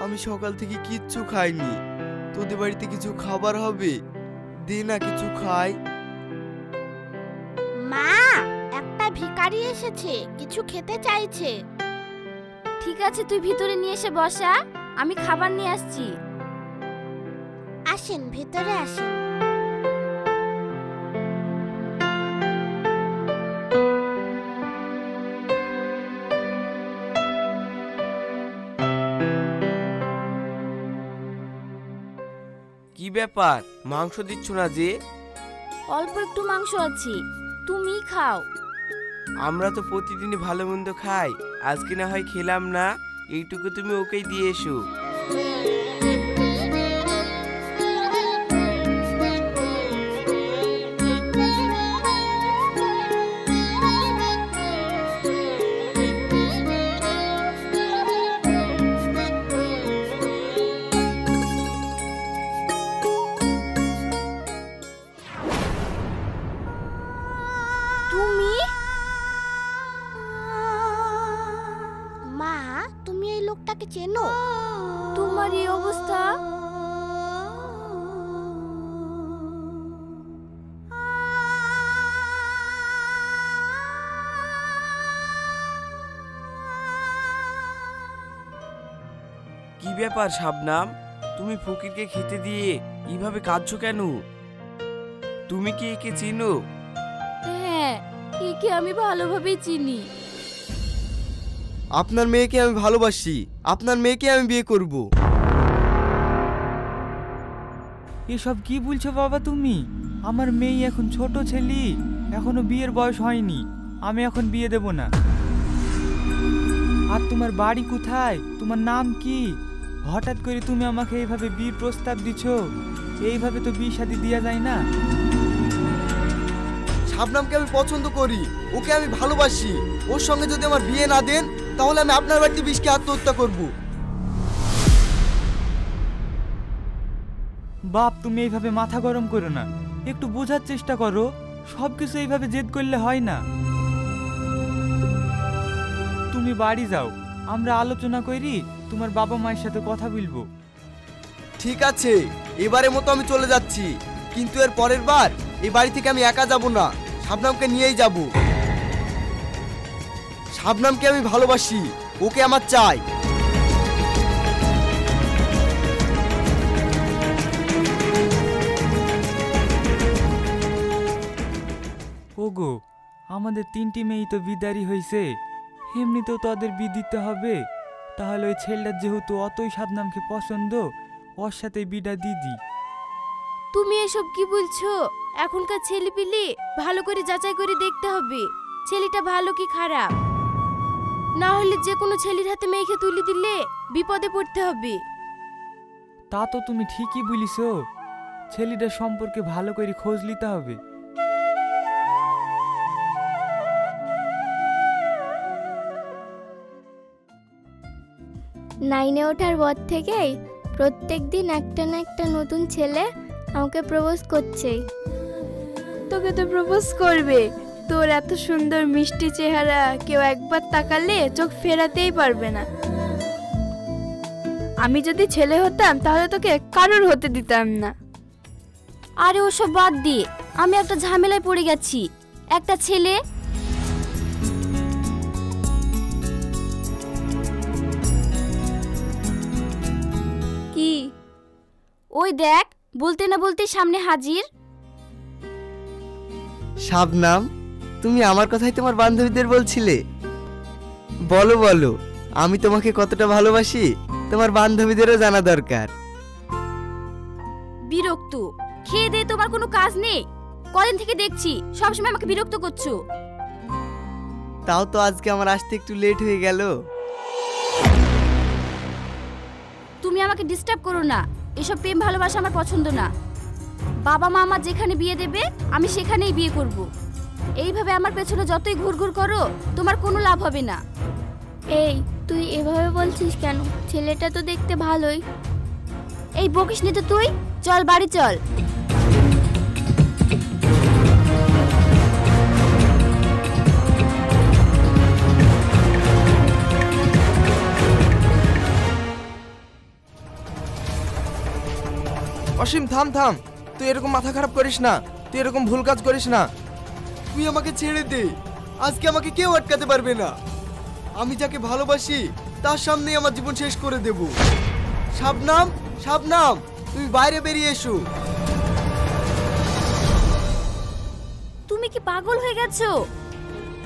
আমি সকাল থেকে কিচ্ছু খাইনি। তোদের বাড়িতে কিছু খাবার হবে? দে না, কিছু খাই। মা, একটা ভিখারি এসেছে, কিছু খেতে চাইছে। ঠিক আছে, তুই ভিতরে নিয়ে এসে বসা, আমি খাবার নিয়ে আসছি। আসেন, ভিতরে আসেন। কি ব্যাপার, মাংস দিচ্ছ না যে? অল্প একটু মাংস আছে, তুমি খাও। আমরা তো প্রতিদিনই ভালো মন্দ খাই, আজকে না হয় খেলাম না, এইটুকু তুমি ওকেই দিয়ে এসো। তুমি? মা, তুমি এই লোকটাকে চেনো? তোমার এই অবস্থা? কি ব্যাপার শাবনাম, তুমি ফকিরকে খেতে দিয়ে এইভাবে কাঁদছো কেন? তুমি কি একে চিনো? হ্যাঁ, একে আমি ভালোভাবে চিনি। আপনার মেয়েকে আমি ভালোবাসি, আপনার মেয়েকে আমি বিয়ে করব। এসব কি বলছো বাবা তুমি? আমার মেয়ে এখন ছোট ছেলে, এখনো বিয়ের বয়স হয়নি, আমি এখন বিয়ে দেব না। আর তোমার বাড়ি কোথায়, তোমার নাম কি? হঠাৎ করে তুমি আমাকে এইভাবে বিয়ের প্রস্তাব দিচ্ছ, এইভাবে তো বিয়ে শাদী দেওয়া যায় না। শাবনামকে আমি পছন্দ করি, ওকে আমি ভালোবাসি। ওর সঙ্গে যদি আমার বিয়ে না দেন, তাহলে আমি আপনার বাড়িতে বিষকে আত্মহত্যা করব। বাপ, তুমি এইভাবে মাথা গরম করো না, একটু বোঝার চেষ্টা করো। সবকিছু এইভাবে জেদ করলে হয় না। তুমি বাড়ি যাও, আমরা আলোচনা করি, তোমার বাবা মায়ের সাথে কথা বলবো। ঠিক আছে, এবারের মতো আমি চলে যাচ্ছি, কিন্তু এর পরের বার এই বাড়ি থেকে আমি একা যাব না, শাবনামকে নিয়েই যাব। শাবনামকে আমি ভালোবাসি, ওকে আমার চাই। ওগো, আমাদের 3টি মেয়ে তো বিদারি হয়েছে, এমনিতেও তাদের বিয়ে দিতে হবে। তাহলে ওই ছেলেটার যেহেতু অতই শাবনামকে পছন্দ, ওর সাথে বিটা দিদি। তুমি এসব কি বলছো? এখনকার ছেলেপিলে ভালো করে যাচাই করে দেখতে হবে ছেলেটা ভালো কি খারাপ, না হলে যে কোনো ছেলের হাতে মেয়েকে তুলে দিলে বিপদে পড়তে হবে। তা তো তুমি ঠিকই বলিস, ছেলেটার সম্পর্কে ভালো করে খোঁজ নিতে হবে। নাইনে ওঠার পর থেকেই প্রত্যেক দিন একটা না একটা নতুন ছেলে আমাকে প্রপোজ করছে। তোকে তো প্রপোজ করবে, তোর এত সুন্দর মিষ্টি চেহারা কেউ একবার তাকালে চোখ ফেরাতেই পারবে না। আমি যদি ছেলে হতাম তাহলে তোকে কারোর হতে দিতাম না। আরে ওসব বাদ দিয়ে, আমি একটা ঝামেলায় পড়ে গেছি। একটা ছেলে কি? ওই দেখ, বলতে না বলতে সামনে হাজির। শাবনাম, তুমি আমার কথাই তোমার বান্ধবীদের বলছিলে? বলো বলো, আমি তোমাকে কতটা ভালোবাসি তোমার বান্ধবীদেরও জানা দরকার। বিরক্ত, খেয়ে দে, তোমার কোনো কাজ নেই? কদিন থেকে দেখছি সবসময় আমাকে বিরক্ত করছো। তাও তো আজকে আমার আসতে একটু লেট হয়ে গেল। তুমি আমাকে ডিস্টার্ব করো না, এসব প্রেম ভালোবাসা আমার পছন্দ না। বাবা মা আমার যেখানে বিয়ে দেবে আমি সেখানেই বিয়ে করব। এইভাবে আমার পেছনে যতই ঘুরঘুর করো তোমার কোনো লাভ হবে না। এই, তুই এভাবে বলছিস কেন? ছেলেটা তো দেখতে ভালোই। এই বকিস নি তো তুই, চল বাড়ি চল। অসীম থাম থাম, তুই এরকম মাথা খারাপ করিস না, তুই এরকম ভুল কাজ করিস না। তুই আমাকে ছেড়ে দে, আজকে আমাকে কেউ আটকাতে পারবে না। আমি যাকে ভালোবাসি তার সামনেই আমার জীবন শেষ করে দেব। শাবনাম, শাবনাম, তুমি বাইরে বেরিয়ে এসো। তুমি কি পাগল হয়ে গেছো?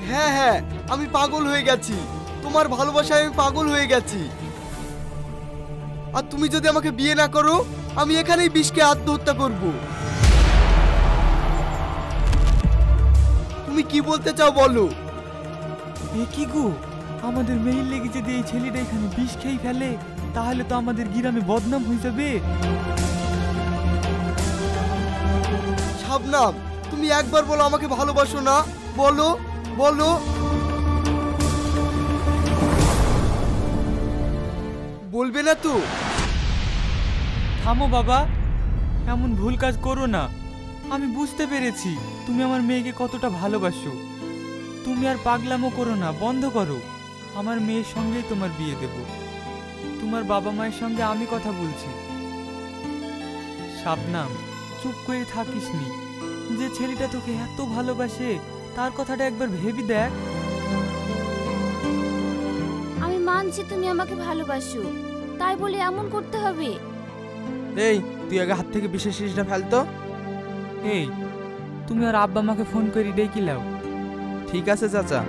হ্যাঁ হ্যাঁ, আমি পাগল হয়ে গেছি, তোমার ভালোবাসায় আমি পাগল হয়ে গেছি। আর তুমি যদি আমাকে বিয়ে না করো, আমি এখানেই বিষকে আত্মহত্যা করব। তুমি কি বলতে চাও বলো। এ কি গো, আমাদের মেইল লেগে যদি এই ছেলেটা এখানে বিষ খেয়ে ফেলে তাহলে তো আমাদের গ্রামে বদনাম হয়ে যাবে। শাবনাম, তুমি একবার বলো আমাকে ভালোবাসো না, বলো বলো। বলবে না তো? থামো বাবা, এমন ভুল কাজ করো না। আমি বুঝতে পেরেছি তুমি আমার মেয়েকে কতটা ভালোবাসো। তুমি আর পাগলামো করো না, বন্ধ করো। আমার মেয়ের সঙ্গেই তোমার বিয়ে দেব। তোমার বাবা মায়ের সঙ্গে আমি কথা বলছি। শাবনাম, চুপ করে থাকিস নি। যে ছেলেটা তোকে এত ভালোবাসে তার কথাটা একবার ভেবে দেখ। আমি মানছি তুমি আমাকে ভালোবাসো, তাই বলে এমন করতে হবে? এই তুই আগে হাত থেকে বিশেষ জিনিসটা ফেলতো। এই, তুমি আর আব্বা আমাকে ফোন করে ডেকে লাও। ঠিক আছে চাচা।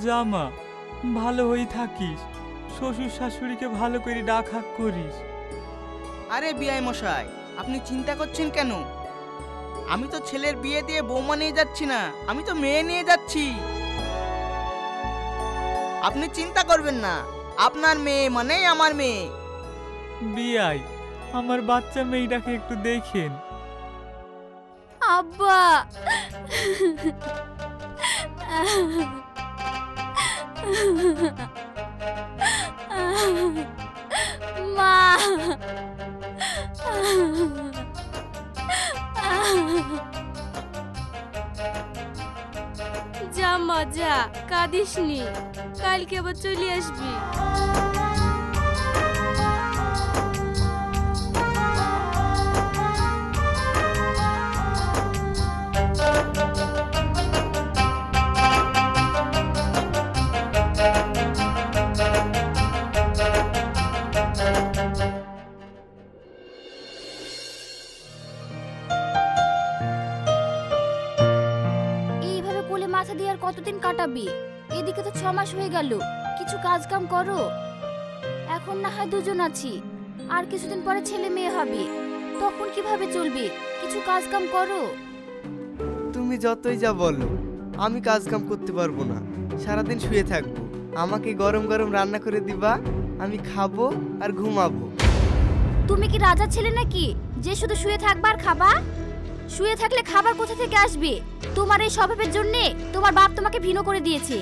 জামা, ভালো হয়ে থাকিস, শ্বশুর শাশুড়িকে ভালো করে ডাক হাক করিস। আরে বিআই মশাই, আপনি চিন্তা করছেন কেন? আমি তো ছেলের বিয়ে দিয়ে বৌমা নিয়ে যাচ্ছি না, আমি তো মেয়ে নিয়ে যাচ্ছি। আপনি চিন্তা করবেন না, আপনার মেয়ে মানেই আমার মেয়ে। বিয়াই, আমার বাচ্চা মেয়েটাকে একটু দেখেন। আব্বা, মা, যা মা যা, কাঁদিস নি, কালকে আবার চলে আসবি। এইভাবে কোলে মাথা দিয়ে আর কতদিন কাটাবি? এদিকে তো 6 মাস হয়ে গেল, কিছু কাজ কাম করো। এখন না হয় দুজন আছি, আর কিছুদিন পরে ছেলে মেয়ে হবে, তখন কিভাবে চলবে? কিছু কাজ কাম করো। তুমি যতই যা বলো, আমি কাজ কাম করতে পারবো না, সারাদিন শুয়ে থাকবো। আমাকে গরম গরম রান্না করে দিবা, আমি খাবো আর ঘুমাবো। তুমি কি রাজা ছেলে নাকি যে শুধু শুয়ে থাকবা আর খাবা? শুয়ে থাকলে খাবার কোথা থেকে আসবে? তোমার এই স্বভাবের জন্য তোমার বাপ তোমাকে ভিনো করে দিয়েছে,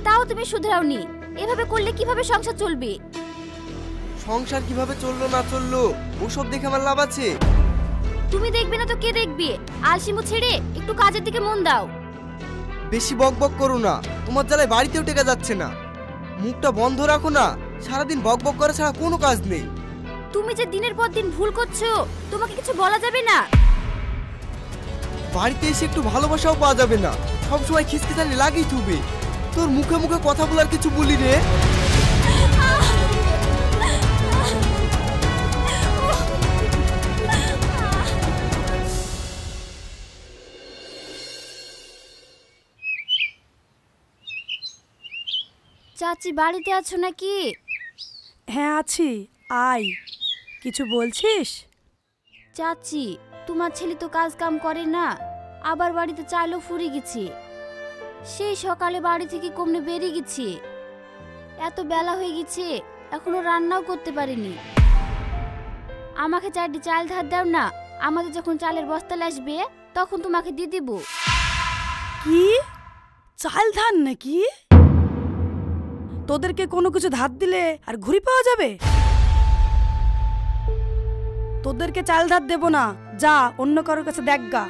তাও তুমি শুধরাওনি। এভাবে করলে কিভাবে সংসার চলবে? সংসার কিভাবে চললো না চললো ওসব দেখে আমার লাভ আছে? তুমি দেখবে না তো কে দেখবে? আলসিমু ছেড়ে একটু কাজের দিকে মন দাও। বেশি বক বক করো না, তোমার জ্বালায় বাড়িতেও টেকা যাচ্ছে না। মুখটা বন্ধ রাখো না, সারাদিন বক বক করা ছাড়া কোনো কাজ নেই। তুমি যে দিনের পর দিন ভুল করছো, তোমাকে কিছু বলা যাবে না? বাড়িতে এসে একটু ভালোবাসাও পাওয়া যাবে না, সবসময় খিসখিসানি লাগেই থুবে। তোর মুখে মুখে কথা বলার কিছু বলি রে। চাচি বাড়িতে আছো নাকি? হ্যাঁ আছি, আয়। কিছু বলছিস? চাচি, তোমার ছেলে তো কাজ কাম করে না, আবার বাড়িতে চালও ফুরে গেছে। সেই সকালে বাড়ি থেকে কমনে বেরিয়ে গেছে, এত বেলা হয়ে গেছে এখনো রান্নাও করতে পারিনি। আমাকে 4টি চাল ধার দাও না, আমাদের যখন চালের বস্তা আসবে তখন তোমাকে দিয়ে দেব। কি চাল ধার নাকি? তোদেরকে কোনো কিছু ধার দিলে আর ঘুরি পাওয়া যাবে? তোদেরকে চাল ধার দেব না, যা অন্য কারোর কাছে দেখ গা।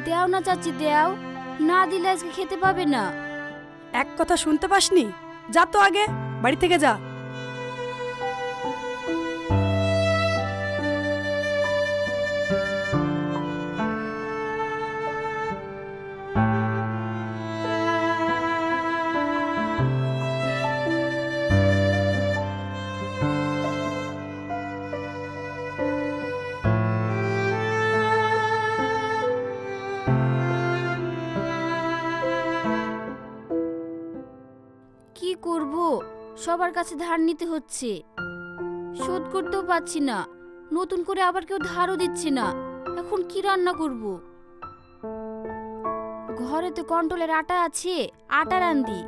দেও না চাচি দেও, না দিলে আজকে খেতে পাবে না। এক কথা শুনতে পাসনি? যা তো আগে বাড়ি থেকে যা। কি করব, সবার কাছে ধার নিতে হচ্ছে, শোধ করতেও পারছি না, নতুন করে আবার কেউ ধারও দিচ্ছে না। এখন কি রান্না করব? ঘরে তো কন্ট্রোলের আটা আছে, আটা রান্ধি।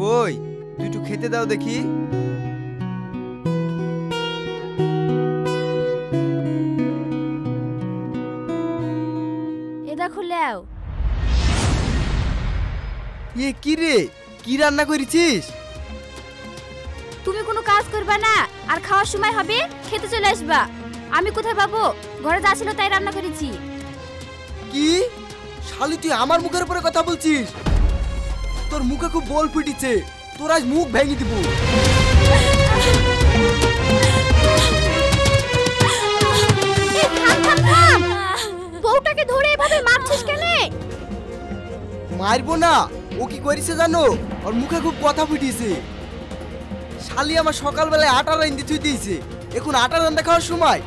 কই দুটো খেতে দাও দেখি। এ দেখো লেও। এ কি রে, কি রান্না করেছিস? তুমি কোনো কাজ করবা না, আর খাওয়ার সময় হবে খেতে চলে আসবা। আমি কোথায় পাবো? ঘরে যা ছিল তাই রান্না করেছি। কি শালি, তুই আমার মুখের উপরে কথা বলছিস? তোর মুখে খুব বল ফুটিছে, তোর আজ মুখ ভেঙে দিব। বউটাকে ধরে এভাবে মারছিস কেন? মারবো না, ও কি করেছে জানো? ওর মুখে খুব কথা ফুটিছে। শালি আমার সকালবেলায় আটা রান্ধতে থুই দিয়েছে, এখন আটা রান্না খাওয়ার সময়?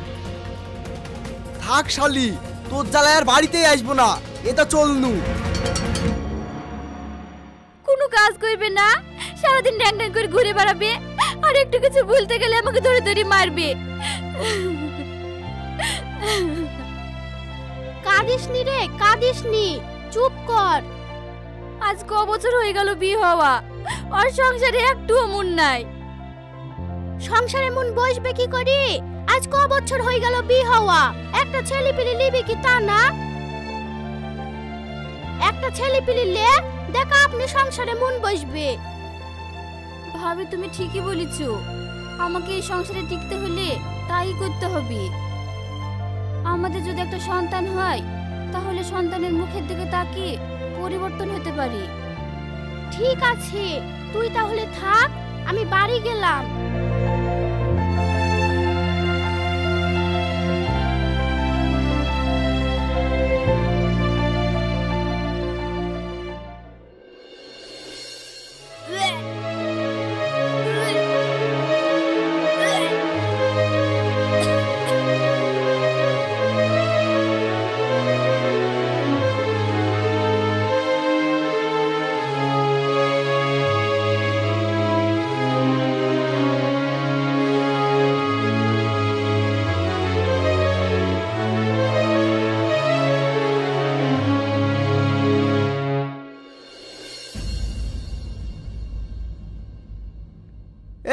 থাক শালি, তোর জ্বালায় আর বাড়িতেই আসবো না, এটা চলনু। কোনো কাজ করবে না, সারাদিন ড্যাং ড্যাং করে ঘুরে বেড়াবে, আর একটু কিছু বলতে গেলে আমাকে ধরে ধরে মারবে। কাঁদিসনি রে, কাঁদিসনি, চুপ কর। আজ ক বছর হয়ে গেল বিয়ে হওয়া, আর সংসারে একটুও মন নাই। সংসারে মন বসবে কি করি? আজ ক বছর হয়ে গেল বিয়ে হওয়া, একটা ছেলে পিলি লিবি কি তা না? একটা ছেলে পিলি লে দেখা আপনি সংসারে মন বসবে। ভাবি তুমি ঠিকই বলেছো, আমাকে এই সংসারে টিকতে হলে তাই করতে হবে। আমাদের যদি একটা সন্তান হয়, তাহলে সন্তানের মুখের দিকে তাকিয়ে পরিবর্তন হতে পারে। ঠিক আছে, তুই তাহলে থাক, আমি বাড়ি গেলাম।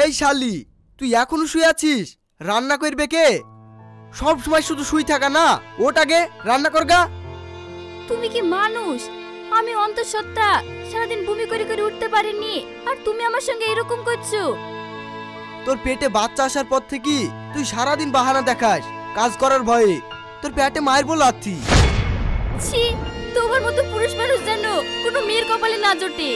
এই শালি, তুই এখনো শুয়ে আছিস? রান্না করবে কে? সব সময় শুধু শুই থাকা না, ওটাকে রান্না করগা। তুমি কি মানুষ? আমি অন্তঃসত্ত্বা, সারাদিন বমি করে করে উঠতে পারিনি, আর তুমি আমার সঙ্গে এরকম করছো? তোর পেটে বাচ্চা আসার পর থেকে তুই সারাদিন বাহানা দেখাস কাজ করার ভয়ে। তোর পেটে মায়ের বল আছি। ছি, তোমার মতো পুরুষ মানুষ জানো কোনো মেয়ের কপালে না জোটে।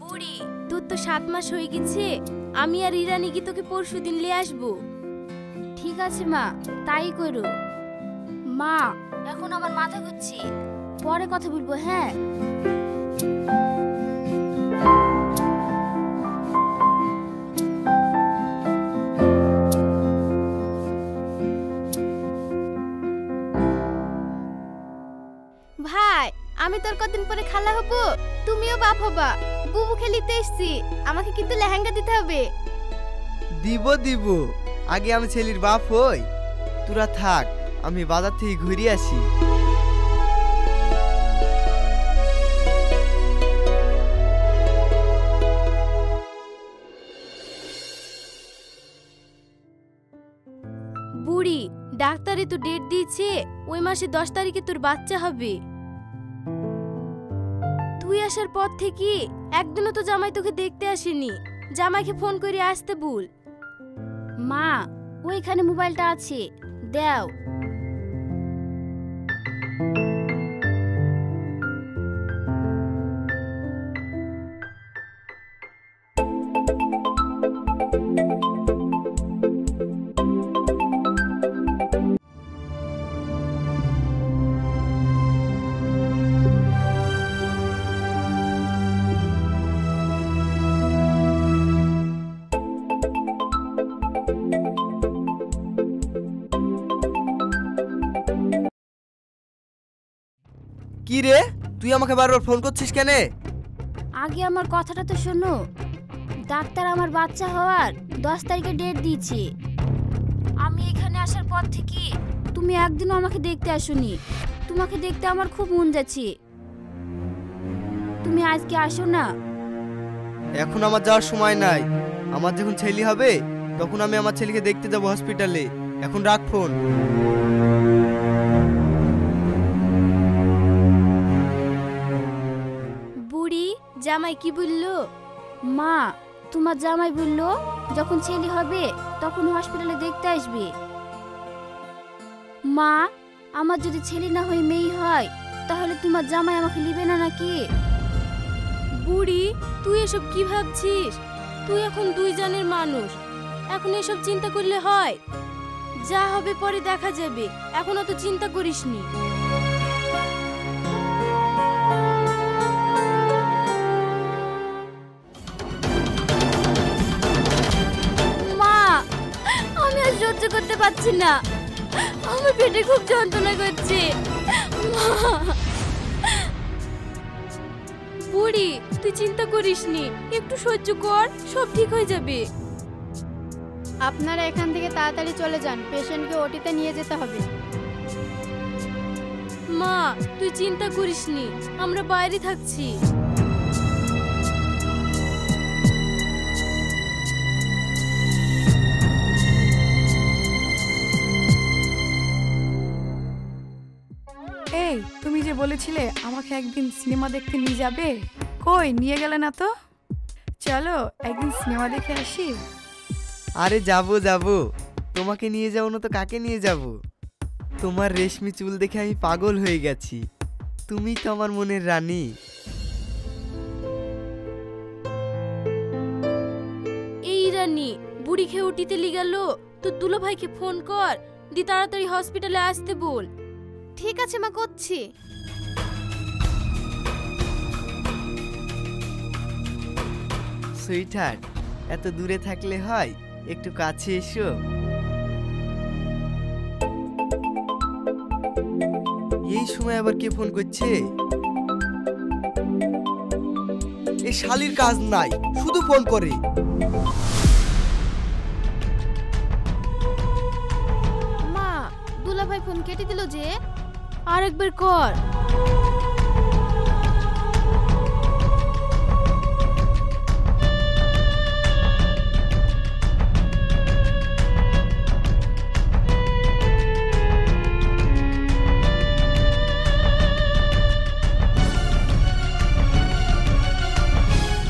বুড়ি, তোর তো 7 মাস হয়ে গেছে, আমি আর ইরানি কি তোকে পরশুদিন নিয়ে আসবো? ঠিক আছে মা, তাই করো। মা, এখন আমার মাথা ঘুরছে, পরে কথা বলবো। হ্যাঁ। ভাই, আমি তোর কদিন পরে খালা হব, তুমিও বাপ হবা। বুবু খেলিতে এসছি, আমাকে কিন্তু লেহেঙ্গা দিতে হবে। দিব দিব, আগে আমি ছেলের বাপ হই। তোরা থাক, আমি বাজার থেকে ঘুরে আসি। ডাক্তারে তো ডেট দিয়েছে ওই মাসে 10 তারিখে তোর বাচ্চা হবে। তুই আসার পর থেকে একদিনও তো জামাই তোকে দেখতে আসেনি। জামাইকে ফোন করে আসতে বল। মা ওইখানে মোবাইলটা আছে, দাও। কি রে, তুই আমাকে বারবার ফোন করছিস কেন? আগে আমার কথাটা তো শোনো। ডাক্তার আমার বাচ্চা হওয়ার 10 তারিখে ডেট দিয়েছে। আমি এখানে আসার পর থেকে তুমি একদিনও আমাকে দেখতে আসোনি। তোমাকে দেখতে আমার খুব মন যাচ্ছে। তুমি আজকে আসো না। এখন আমার যাওয়ার সময় নাই। আমার যখন ছেলে হবে তখন আমি আমার ছেলেকে দেখতে যাব হসপিটালে। এখন রাখ ফোন। বুড়ি, জামাই কি বললো? মা তোমার জামাই বললো যখন ছেলে হবে তখন হসপিটালে দেখতে আসবে। মা আমার যদি ছেলে না হয়ে মেয়ে হয় তাহলে তোমার জামাই আমাকে নিবে না নাকি? বুড়ি, তুই এসব কি ভাবছিস? তুই এখন 2 জানের মানুষ। এখন এসব চিন্তা করলে হয়? যা হবে পরে দেখা যাবে। এখন অত চিন্তা করিসনি। মা আমি আর সহ্য করতে পারছি না। আমার পেটে খুব যন্ত্রণা করছে। মা বুড়ি, তুই চিন্তা করিসনি, একটু সহ্য কর, সব ঠিক হয়ে যাবে। আপনারা এখান থেকে তাড়াতাড়ি চলে যান, পেশেন্টকে ওটিতে নিয়ে যেতে হবে। মা তুই চিন্তা করিসনি, আমরা বাইরে থাকছি। এই তুমি যে বলেছিলে আমাকে একদিন সিনেমা দেখতে নিয়ে যাবে, কই নিয়ে গেলে না তো? চলো একদিন সিনেমা দেখে আসি। আরে যাবো যাবো, তোমাকে নিয়ে যাবো না তো কাকে নিয়ে যাব? তোমার রেশমি চুল দেখে আমি পাগল হয়ে গেছি। তুমি তো আমার মনের রানী। এই রানী, বুড়ি খেয়ে উঠিতে লিগেল। তোর দুলো ভাইকে ফোন কর, দি তাড়াতাড়ি হসপিটালে আসতে বল। ঠিক আছে মা, করছি। সুইটহার্ট, এত দূরে থাকলে হয়, একটু কাছে এসো। এই সময় আবার কে ফোন করছে? এই শালির কাজ নাই, শুধু ফোন করে। মা দুলা ভাই ফোন কেটে দিল যে। আরেকবার কর।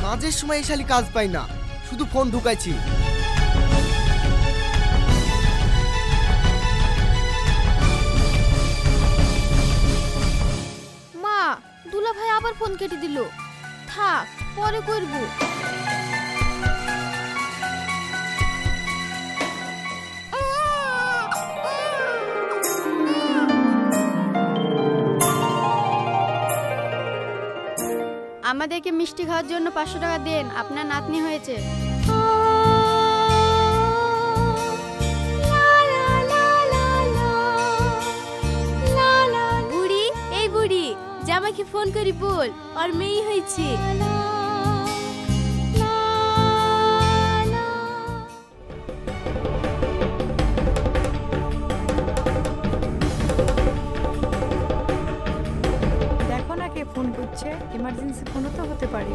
কাজের সময় এই শালি কাজ পাই না, শুধু ফোন ঢুকাইছি। মা দুলা ভাই আবার ফোন কেটে দিল। থাক, পরে করব। আমাদেরকে মিষ্টি খাওয়ার জন্য 500 টাকা দেন, আপনার নাতনি হয়েছে। বুড়ি, এই বুড়ি, জামাইকে ফোন করি বল আর মেয়ে হয়েছে। দেখো না কে ফোন করছে, ইমার্জেন্সি ফোনও তো হতে পারে।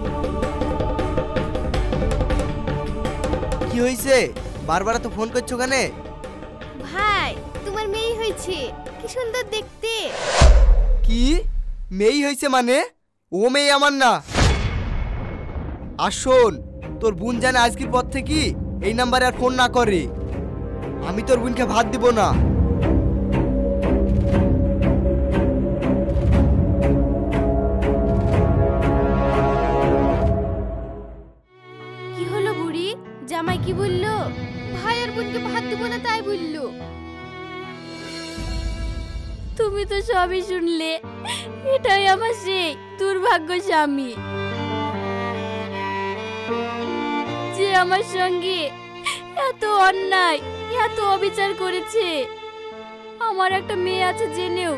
কি হয়েছে? বারবার তো ফোন করছো কেন? ভাই তোমার মেয়ে হয়েছে, কি সুন্দর দেখতে। কি মেয়ে হয়েছে মানে? ও মেয়ে আমার না। আর শোন, তোর বোন জানে আজকের পর থেকে এই নাম্বারে আর ফোন না করে। আমি তোর বোনকে ভাত দিব না। কি হলো বুড়ি, জামাই কি বললো? ভাই আর বোনকে ভাত দিব না তাই বললো। তুমি তো সবই শুনলে। এটাই আমার সেই দুর্ভাগ্য স্বামী, যে আমার সঙ্গে এত অন্যায়, এত অবিচার করেছে। আমার একটা মেয়ে আছে জেনেও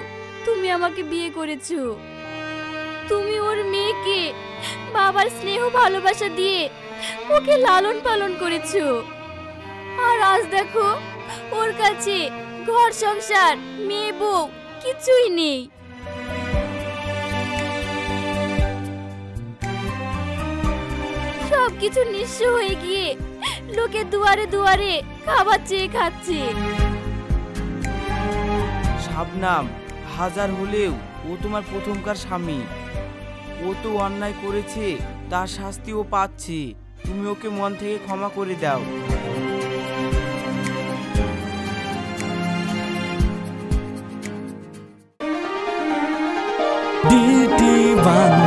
তুমি আমাকে বিয়ে করেছো। তুমি ওর মেয়েকে বাবার স্নেহ ভালোবাসা দিয়ে ওকে লালন পালন করেছো। আর আজ দেখো ওর কাছে ঘর সংসার মেয়ে বউ কিছুই নেই। সবকিছু নিঃস্ব হয়ে গিয়ে লোকে দুয়ারে দুয়ারে খাবার চেয়ে খাচ্ছে। শাবনাম, হাজার হলেও ও তোমার প্রথমকার স্বামী। ও তো অন্যায় করেছে, তার শাস্তি ও পাচ্ছে। তুমি ওকে মন থেকে ক্ষমা করে দাও। DT Bangla।